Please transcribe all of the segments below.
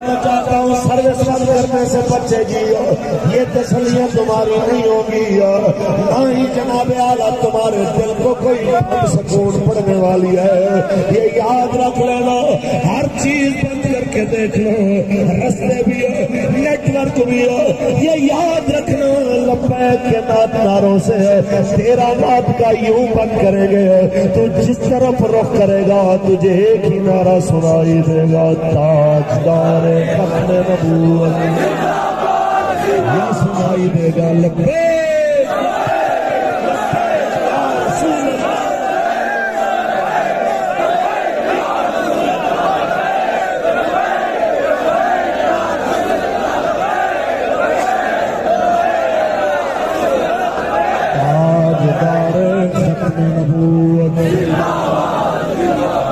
چاہتا ہوں سروس بند کرنے سے بچے جی، یہ تسلیاں تمہاری نہیں ہوگی، نہ ہی جناب اعلیٰ تمہارے دل کو کوئی سکون پڑنے والی ہے۔ یہ یاد رکھ لینا، ہر چیز بند کر کے دیکھ لو، رستے بھی نیٹ ورک بھی، یہ یاد رکھنا لبیک کے نعت ناروں سے تیرا نعت کا یوں بند کریں گے، تو جس طرف رخ کرے گا تجھے ایک ہی نعرہ سنائی دے گا، تاجدار ختم نبوت، یہ سنائی دے گا لبیک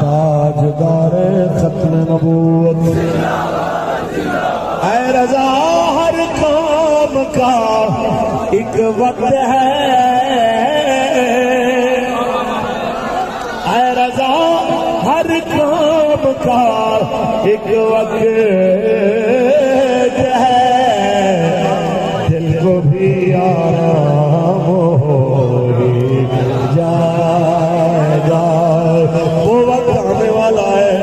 تاجدار ختم نبوت۔ اے رضا ہر کام کا ایک وقت ہے، اے رضا ہر کام کا ایک وقت ہے، دل کو بھی آرام ہو جائے گا، وہ وقت آنے والا ہے،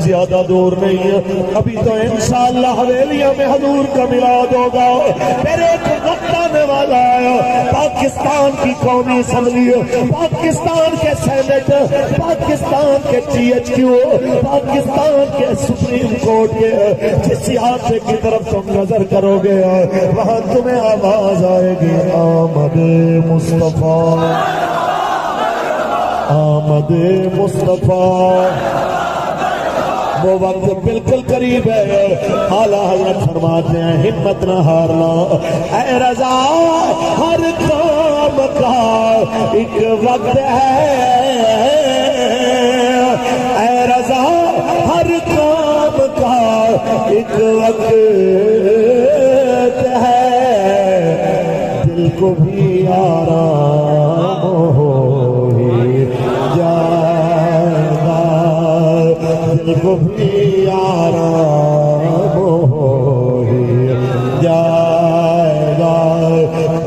زیادہ دور نہیں ہے، ابھی تو انشاءاللہ حویلیوں میں حضور کا میلاد ہوگا، پھر ایک وقت آنے والا ہے، پاکستان کی قومی اسمبلی، پاکستان کے سینٹ، پاکستان کے ٹی ایچ کیو، پاکستان کے سپریم کورٹ کے جس احاطے کی طرف تم نظر کرو گے وہاں تمہیں آواز آئے گی، آمد مصطفیٰ، آمد مصطفیٰ، وہ وقت بالکل قریب ہے۔ اعلیٰ حضرت فرماتے ہیں ہمت نہ ہارنا، اے رضا ہر کام کا ایک وقت ہے، اے رضا ہر کام کا ایک وقت ہے، دل کو بھی آرام ہو جائے گا، دل کو بھی آرام